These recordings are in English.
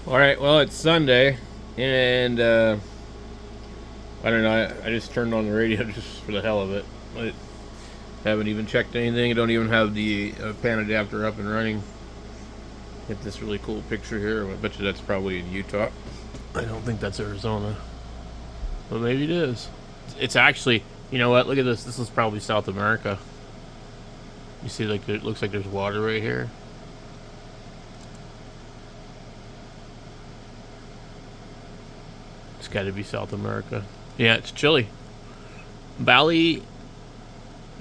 Alright, well, it's Sunday, and I don't know, I just turned on the radio just for the hell of it. I haven't even checked anything. I don't even have the pan adapter up and running. Get this really cool picture here. I bet you that's probably in Utah. I don't think that's Arizona, but maybe it is. It's actually, you know what? Look at this. This is probably South America. You see, like, it looks like there's water right here. It's got to be South America. Yeah, it's Chile. Valle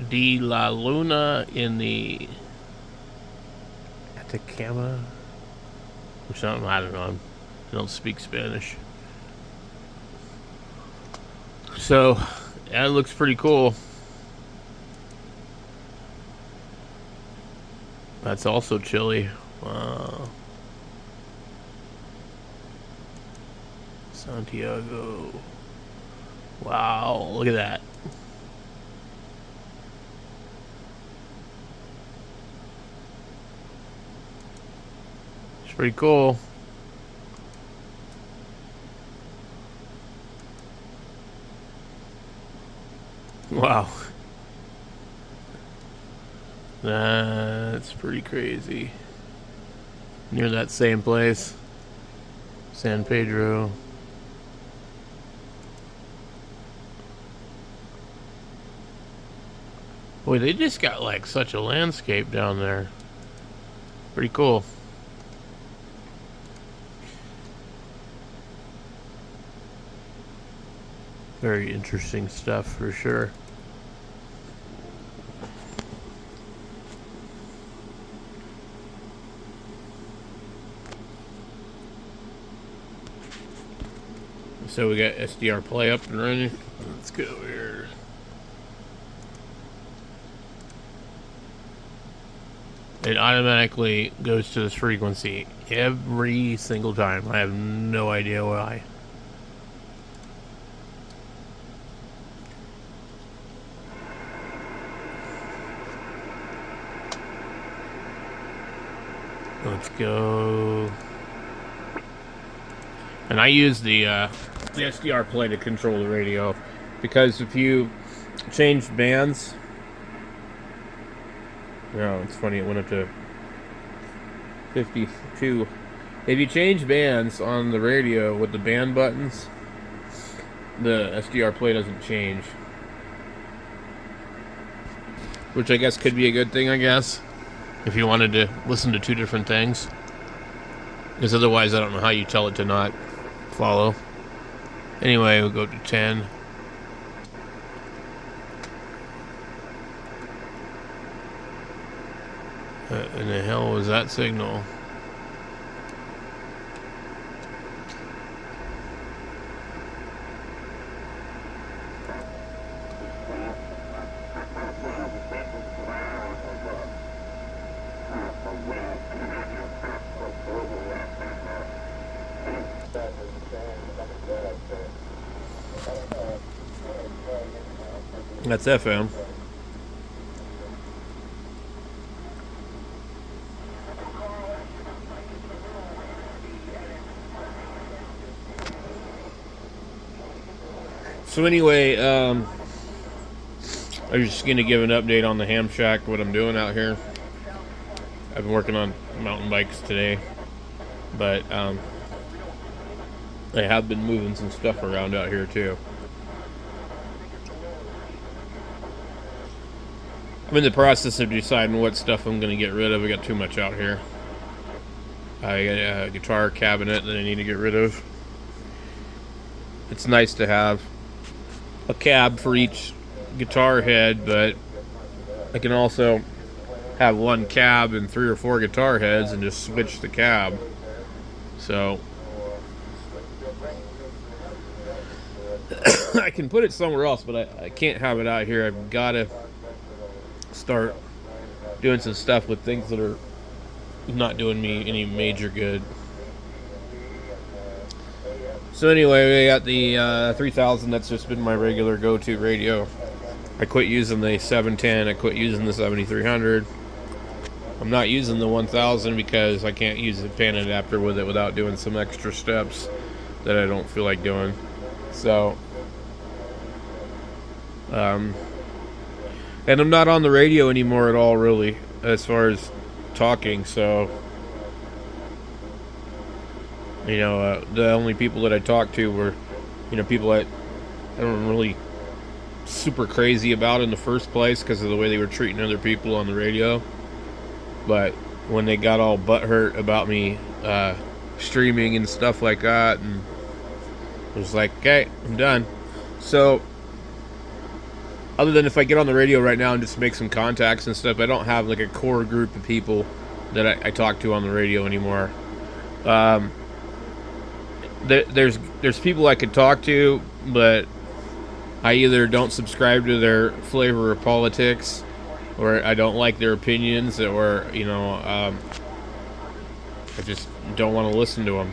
de la Luna in the Atacama or something. I don't know. I don't speak Spanish. So, yeah, it looks pretty cool. That's also Chile. Wow. Santiago. Wow, look at that. It's pretty cool. Wow. That's pretty crazy. Near that same place. San Pedro. Boy, they just got like such a landscape down there. Pretty cool. Very interesting stuff for sure. So we got SDR play up and running. Let's go here. It automatically goes to this frequency every single time. I have no idea why. Let's go. And I use the SDR play to control the radio, because if you change bands, no, it's funny, it went up to 52. If you change bands on the radio with the band buttons, the SDR play doesn't change, which I guess could be a good thing, I guess, if you wanted to listen to two different things, because otherwise I don't know how you tell it to not follow. Anyway, we'll go to 10. What in the hell was that signal? That's FM. So anyway, I was just going to give an update on the ham shack, what I'm doing out here. I've been working on mountain bikes today, but I have been moving some stuff around out here too. I'm in the process of deciding what stuff I'm going to get rid of. I got too much out here. I got a guitar cabinet that I need to get rid of. It's nice to have a cab for each guitar head, but I can also have one cab and 3 or 4 guitar heads and just switch the cab. So I can put it somewhere else, but I can't have it out here. I've got to start doing some stuff with things that are not doing me any major good. So anyway, we got the 3000. That's just been my regular go-to radio. I quit using the 710. I quit using the 7300. I'm not using the 1000 because I can't use the pan adapter with it without doing some extra steps that I don't feel like doing. So, and I'm not on the radio anymore at all, really, as far as talking. So, the only people that I talked to were, people that I don't really super crazy about in the first place because of the way they were treating other people on the radio. But when they got all butthurt about me streaming and stuff like that, and it was like, okay, I'm done. So, other than if I get on the radio right now and just make some contacts and stuff, I don't have like a core group of people that I talk to on the radio anymore. There's people I could talk to, but I either don't subscribe to their flavor of politics, or I don't like their opinions, or I just don't want to listen to them.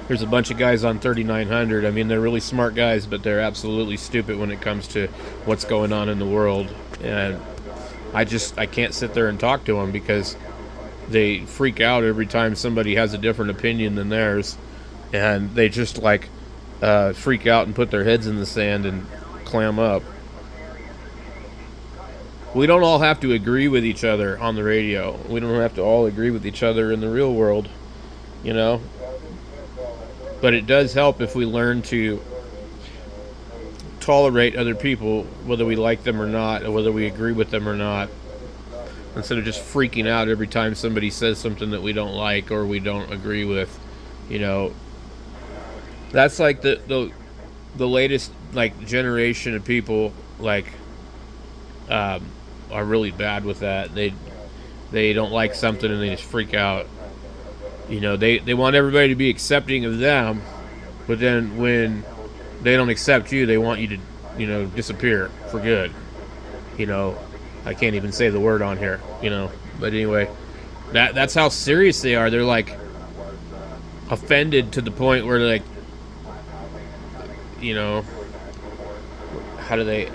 There's a bunch of guys on 3900. I mean, they're really smart guys, but they're absolutely stupid when it comes to what's going on in the world. And I can't sit there and talk to them because they freak out every time somebody has a different opinion than theirs, and they just freak out and put their heads in the sand and clam up. We don't all have to agree with each other on the radio. We don't have to all agree with each other in the real world, But it does help if we learn to tolerate other people, whether we like them or not, or whether we agree with them or not, instead of just freaking out every time somebody says something that we don't like or we don't agree with. That's like the latest generation of people are really bad with that. They don't like something and they just freak out. They want everybody to be accepting of them, but then when they don't accept you, they want you to, disappear for good. I can't even say the word on here, But anyway, that's how serious they are. They're offended to the point where how do they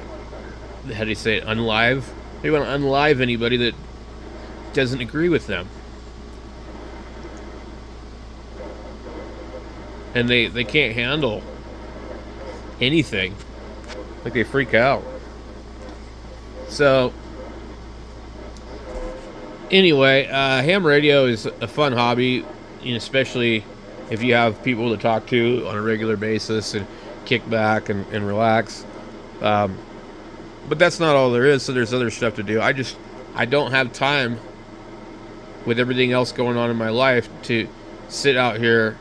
say it? Unlive? They want to unlive anybody that doesn't agree with them. And they can't handle anything. They freak out. So, anyway, ham radio is a fun hobby, especially if you have people to talk to on a regular basis and kick back and relax. But that's not all there is, so there's other stuff to do. I don't have time with everything else going on in my life to sit out here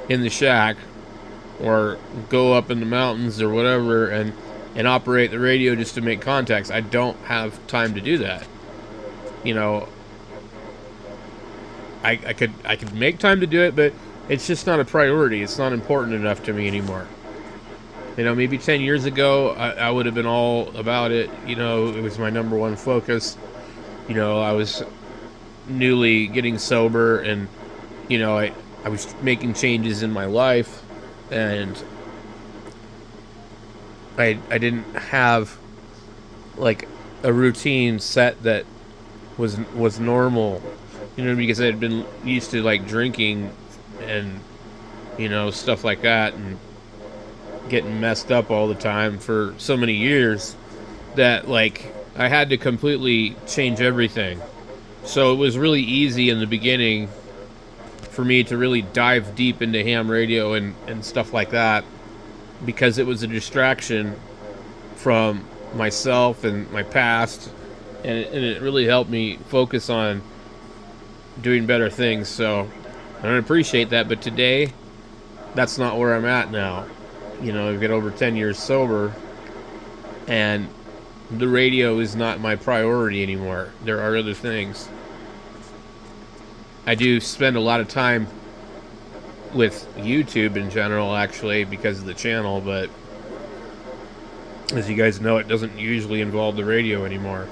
in the shack or go up in the mountains or whatever and operate the radio just to make contacts. I don't have time to do that. I could make time to do it, but it's just not a priority. It's not important enough to me anymore. Maybe 10 years ago, I would have been all about it. It was my number one focus. I was newly getting sober, and, I was making changes in my life, and I didn't have, a routine set that was normal, because I had been used to, drinking and, stuff like that, and getting messed up all the time for so many years that I had to completely change everything. So it was really easy in the beginning for me to really dive deep into ham radio and stuff like that, because it was a distraction from myself and my past, and it really helped me focus on doing better things. So I don't appreciate that, but today that's not where I'm at now. I've got over 10 years sober, and the radio is not my priority anymore. There are other things. I do spend a lot of time with YouTube in general, actually, because of the channel, but as you guys know, it doesn't usually involve the radio anymore.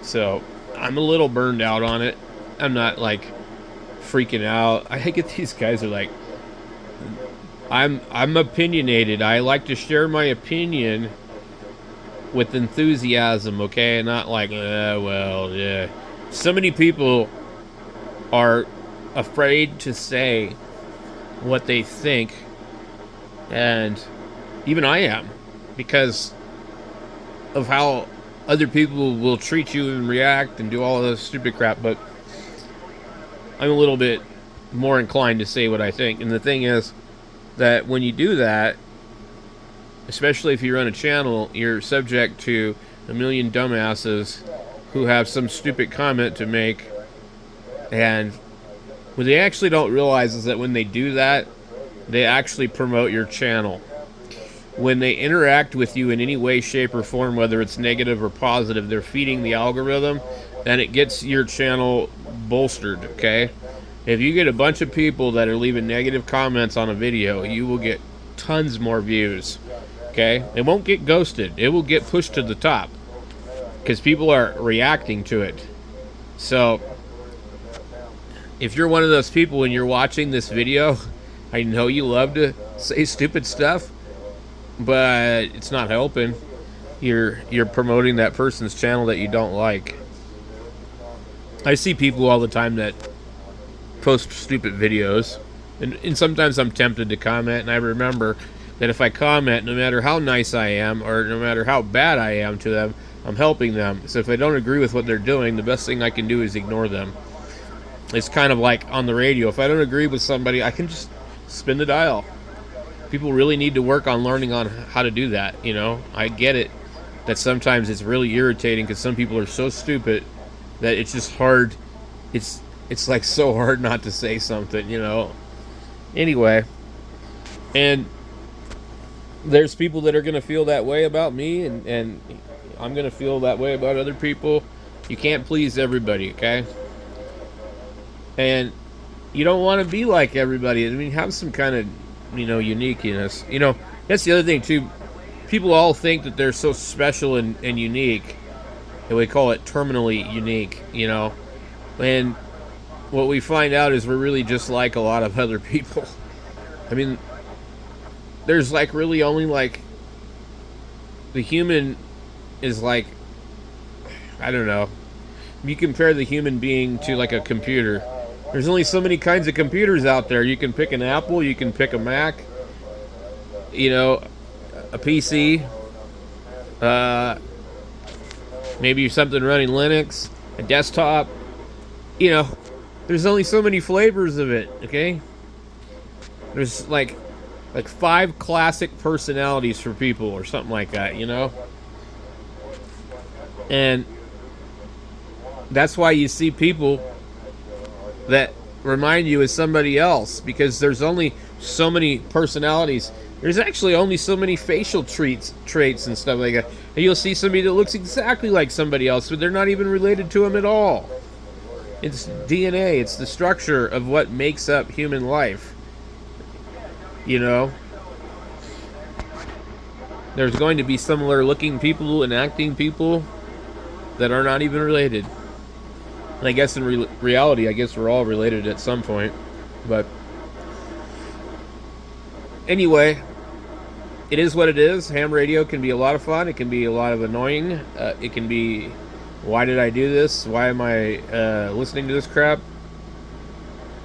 So I'm a little burned out on it. I'm not freaking out. I get these guys are I'm opinionated. I like to share my opinion, with enthusiasm, okay? Not like, well, yeah. So many people are afraid to say what they think, and even I am, because of how other people will treat you and react and do all this stupid crap. But I'm a little bit more inclined to say what I think. And the thing is that when you do that, especially if you run a channel, you're subject to a million dumbasses who have some stupid comment to make. And what they actually don't realize is that when they do that, they actually promote your channel. When they interact with you in any way, shape, or form, whether it's negative or positive, they're feeding the algorithm, and it gets your channel bolstered, okay? If you get a bunch of people that are leaving negative comments on a video, you will get tons more views, okay? It won't get ghosted. It will get pushed to the top because people are reacting to it. So if you're one of those people and you're watching this video, I know you love to say stupid stuff, but it's not helping. You're promoting that person's channel that you don't like. I see people all the time that post stupid videos, and sometimes I'm tempted to comment, and I remember that if I comment, no matter how nice I am or no matter how bad I am to them, I'm helping them. So if I don't agree with what they're doing, the best thing I can do is ignore them. It's kind of like on the radio. If I don't agree with somebody, I can just spin the dial. People really need to work on learning on how to do that, you know? I get it that sometimes it's really irritating because some people are so stupid that it's just hard. It's like so hard not to say something, you know? Anyway, and there's people that are going to feel that way about me, and I'm going to feel that way about other people. You can't please everybody, okay? And you don't want to be like everybody. I mean, have some kind of, uniqueness. That's the other thing, too. People all think that they're so special and unique, and we call it terminally unique, And what we find out is we're really just like a lot of other people. I mean, there's really only the human is I don't know. You compare the human being to a computer. There's only so many kinds of computers out there. You can pick an Apple, you can pick a Mac, a PC, maybe something running Linux, a desktop. There's only so many flavors of it, okay? There's like 5 classic personalities for people or something like that, And that's why you see people that remind you of somebody else, because there's only so many personalities. There's actually only so many facial traits and stuff like that. And you'll see somebody that looks exactly like somebody else, but they're not even related to them at all. It's DNA. It's the structure of what makes up human life. There's going to be similar looking people and acting people that are not even related. And I guess in reality, we're all related at some point. But anyway, it is what it is. Ham radio can be a lot of fun. It can be a lot of annoying. It can be, why did I do this? Why am I listening to this crap?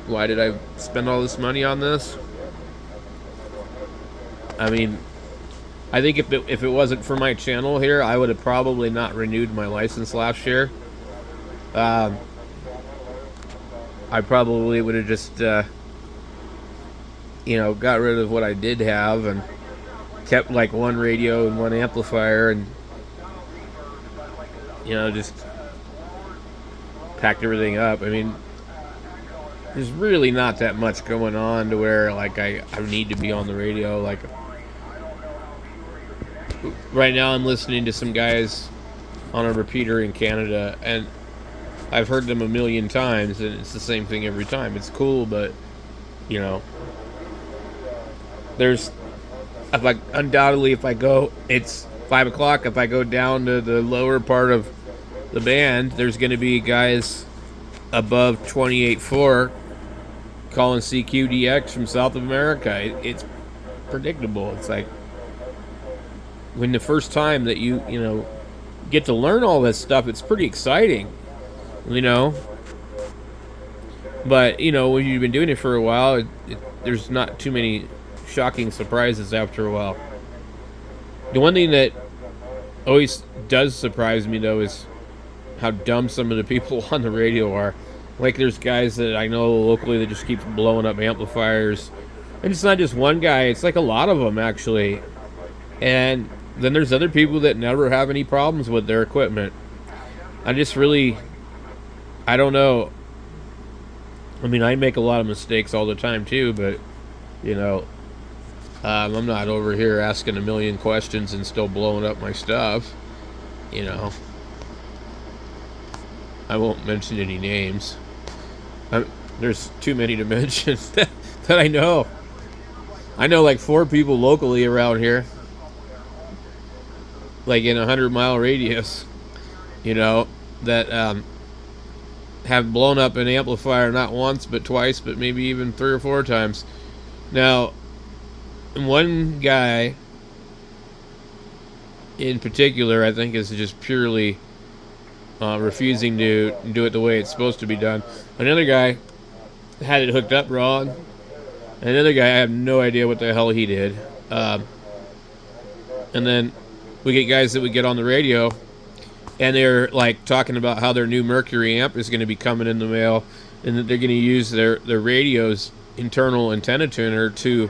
Why did I spend all this money on this? I mean, I think if it wasn't for my channel here, I would have probably not renewed my license last year. I probably would have just, got rid of what I did have and kept one radio and one amplifier and, just packed everything up. I mean, there's really not that much going on to where, I need to be on the radio. Right now I'm listening to some guys on a repeater in Canada, and I've heard them a million times, and it's the same thing every time. It's cool, but, there's, undoubtedly, if I go, it's 5 o'clock, if I go down to the lower part of the band, there's going to be guys above 28.4 calling CQDX from South America. It's predictable. It's when the first time that you get to learn all this stuff, it's pretty exciting, you know. But when you've been doing it for a while, there's not too many shocking surprises after a while. The one thing that always does surprise me, though, is how dumb some of the people on the radio are. Like, there's guys that I know locally that just keep blowing up amplifiers. And it's not just one guy, it's like a lot of them, actually. And then there's other people that never have any problems with their equipment. I don't know. I mean, I make a lot of mistakes all the time, too, but, I'm not over here asking a million questions and still blowing up my stuff. I won't mention any names. There's too many to mention that I know. I know like 4 people locally around here, like in a 100-mile radius, that have blown up an amplifier not once but twice, but maybe even 3 or 4 times. Now, one guy in particular, I think, is just purely refusing to do it the way it's supposed to be done. Another guy had it hooked up wrong. Another guy, I have no idea what the hell he did. And then we get guys that we get on the radio, and they're like talking about how their new Mercury amp is going to be coming in the mail, and that they're going to use their radio's internal antenna tuner to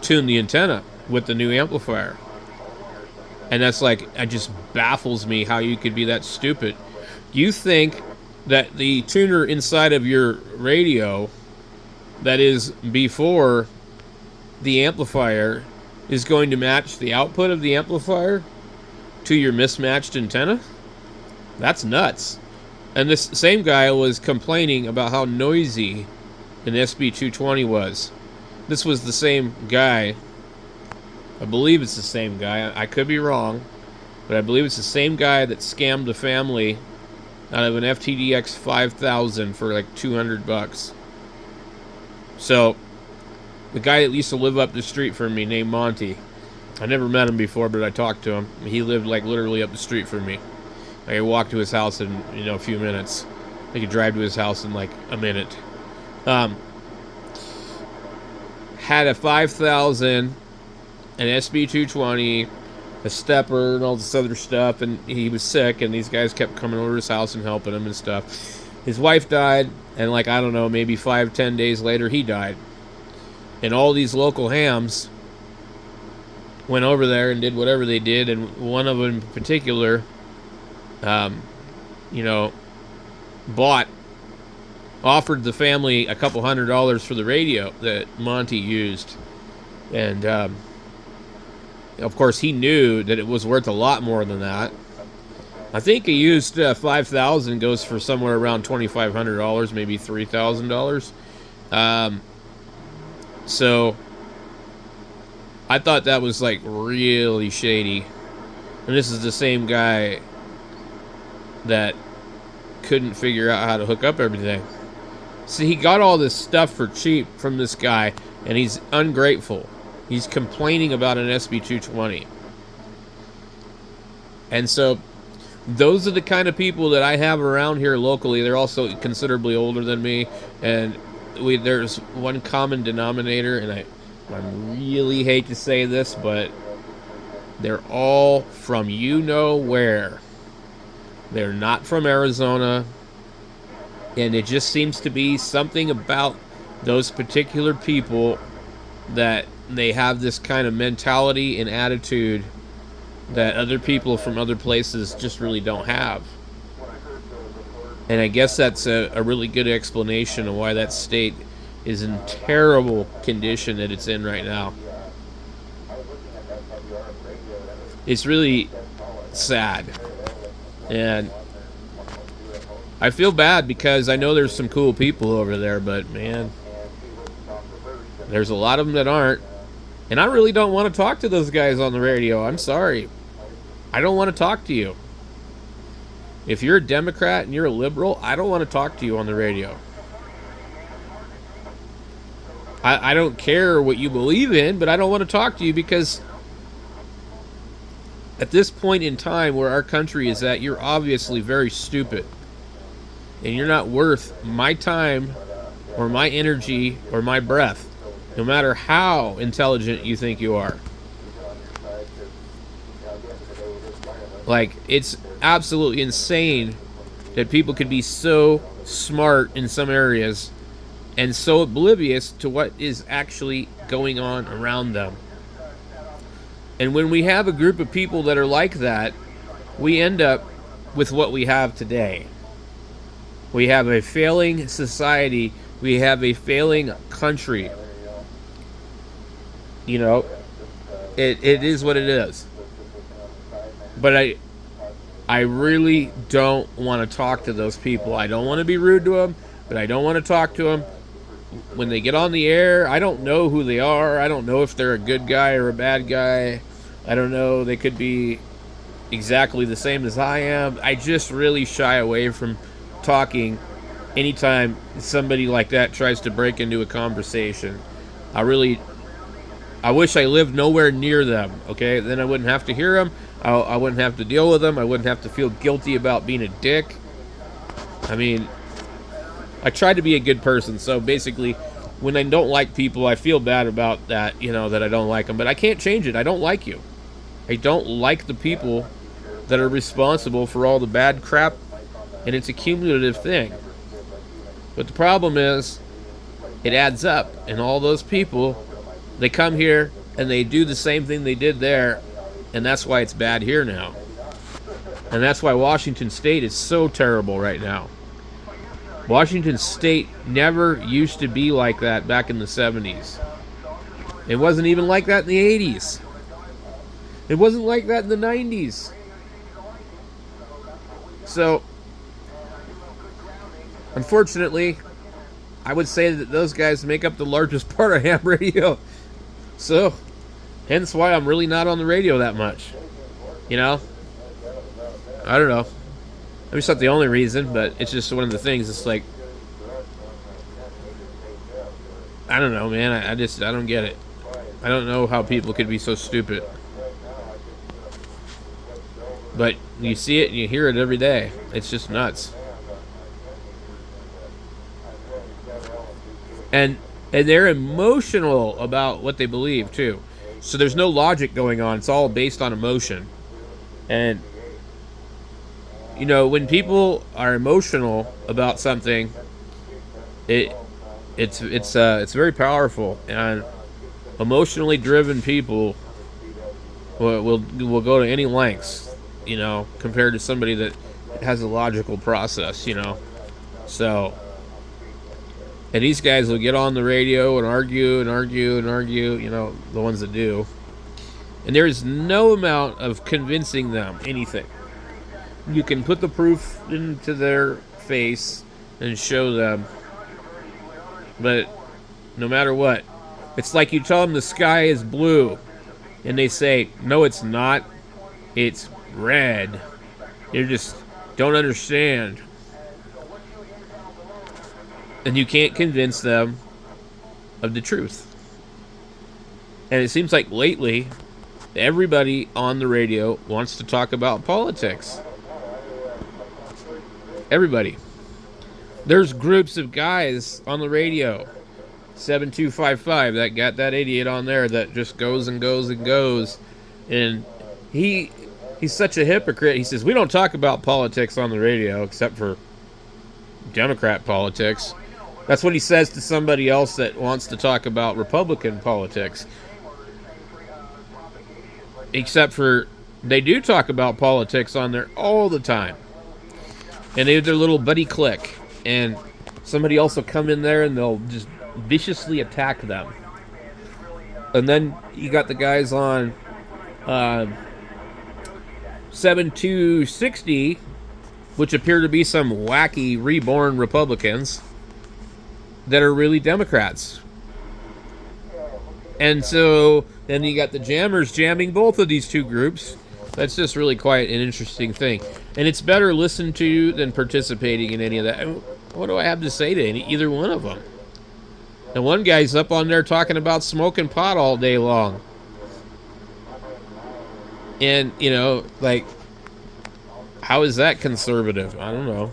tune the antenna with the new amplifier. And that's like, it just baffles me how you could be that stupid. You think that the tuner inside of your radio, that is before the amplifier, is going to match the output of the amplifier to your mismatched antenna? That's nuts. And this same guy was complaining about how noisy an SB220 was. This was the same guy. I believe it's the same guy. I could be wrong, but I believe it's the same guy that scammed the family out of an FTDX 5000 for like $200. So, the guy that used to live up the street from me, named Monty, I never met him before, but I talked to him. He lived like literally up the street from me. I could walk to his house in a few minutes. I could drive to his house in like a minute. Had a 5000, an SB220, a stepper, and all this other stuff, and he was sick, and these guys kept coming over to his house and helping him and stuff. His wife died, and like, I don't know, maybe 5-10 days later, he died. And all these local hams went over there and did whatever they did, and one of them in particular, offered the family a couple $100 for the radio that Monty used. And, of course, he knew that it was worth a lot more than that. I think a used 5000 goes for somewhere around $2,500, maybe $3,000. So I thought that was like really shady. And this is the same guy that couldn't figure out how to hook up everything. See, he got all this stuff for cheap from this guy, and he's ungrateful. He's complaining about an SB220. And so those are the kind of people that I have around here locally. They're also considerably older than me, and there's one common denominator, and I really hate to say this, but they're all from where. They're not from Arizona, and it just seems to be something about those particular people that they have this kind of mentality and attitude that other people from other places just really don't have. And I guess that's a really good explanation of why that state is in terrible condition that it's in right now. It's really sad. And I feel bad because I know there's some cool people over there, but man, there's a lot of them that aren't. And I really don't want to talk to those guys on the radio. I'm sorry. I don't want to talk to you. If you're a Democrat and you're a liberal, I don't want to talk to you on the radio. I don't care what you believe in, but I don't want to talk to you because At this point in time where our country is at, you're obviously very stupid. And you're not worth my time or my energy or my breath, no matter how intelligent you think you are. Like, it's absolutely insane that people could be so smart in some areas and so oblivious to what is actually going on around them. And when we have a group of people that are like that, we end up with what we have today. We have a failing society. We have a failing country. You know, it is what it is. But I really don't want to talk to those people. I don't want to be rude to them, but I don't want to talk to them. When they get on the air, I don't know who they are. I don't know if they're a good guy or a bad guy. I don't know. They could be exactly the same as I am. I just really shy away from talking anytime somebody like that tries to break into a conversation. I wish I lived nowhere near them, okay? Then I wouldn't have to hear them. I wouldn't have to deal with them. I wouldn't have to feel guilty about being a dick. I mean, I try to be a good person, so basically, when I don't like people, I feel bad about that, you know, that I don't like them. But I can't change it. I don't like you. I don't like the people that are responsible for all the bad crap, and it's a cumulative thing. But the problem is, it adds up, and all those people, they come here, and they do the same thing they did there, and that's why it's bad here now. And that's why Washington State is so terrible right now. Washington State never used to be like that back in the 70s. It wasn't even like that in the 80s. It wasn't like that in the 90s. So, unfortunately, I would say that those guys make up the largest part of ham radio. So, hence why I'm really not on the radio that much. You know? I don't know. I mean, it's not the only reason, but it's just one of the things. It's like, I don't know, man. I don't get it. I don't know how people could be so stupid. But you see it and you hear it every day. It's just nuts. And they're emotional about what they believe, too. So there's no logic going on. It's all based on emotion. And, you know, when people are emotional about something, it's very powerful. And emotionally driven people will go to any lengths, you know, compared to somebody that has a logical process, you know. So, and these guys will get on the radio and argue, you know, the ones that do. And there is no amount of convincing them anything. You can put the proof into their face and show them. But no matter what, it's like you tell them the sky is blue. And they say, no, it's not. It's red. You just don't understand. And you can't convince them of the truth. And it seems like lately, everybody on the radio wants to talk about politics. Everybody. There's groups of guys on the radio, 7255, that got that idiot on there that just goes and goes and goes. And he's such a hypocrite. He says, we don't talk about politics on the radio except for Democrat politics. That's what he says to somebody else that wants to talk about Republican politics. Except for they do talk about politics on there all the time. And they have their little buddy clique. And somebody else will come in there and they'll just viciously attack them. And then you got the guys on 7260, which appear to be some wacky reborn Republicans that are really Democrats. And so then you got the jammers jamming both of these two groups. That's just really quite an interesting thing. And it's better listened to than participating in any of that. What do I have to say to either one of them? And one guy's up on there talking about smoking pot all day long. And, you know, like, how is that conservative? I don't know.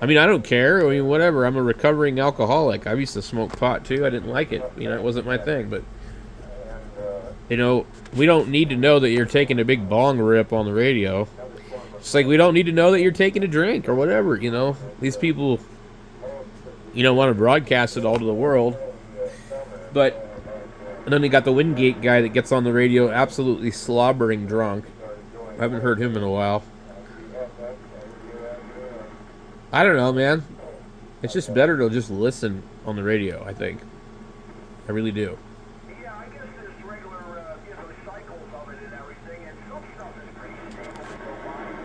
I mean, I don't care. I mean, whatever. I'm a recovering alcoholic. I used to smoke pot too. I didn't like it. You know, it wasn't my thing. But, you know, we don't need to know that you're taking a big bong rip on the radio. It's like we don't need to know that you're taking a drink or whatever, you know. These people, you know, want to broadcast it all to the world. But, and then you got the Wingate guy that gets on the radio absolutely slobbering drunk. I haven't heard him in a while. I don't know, man. It's just better to just listen on the radio, I think. I really do.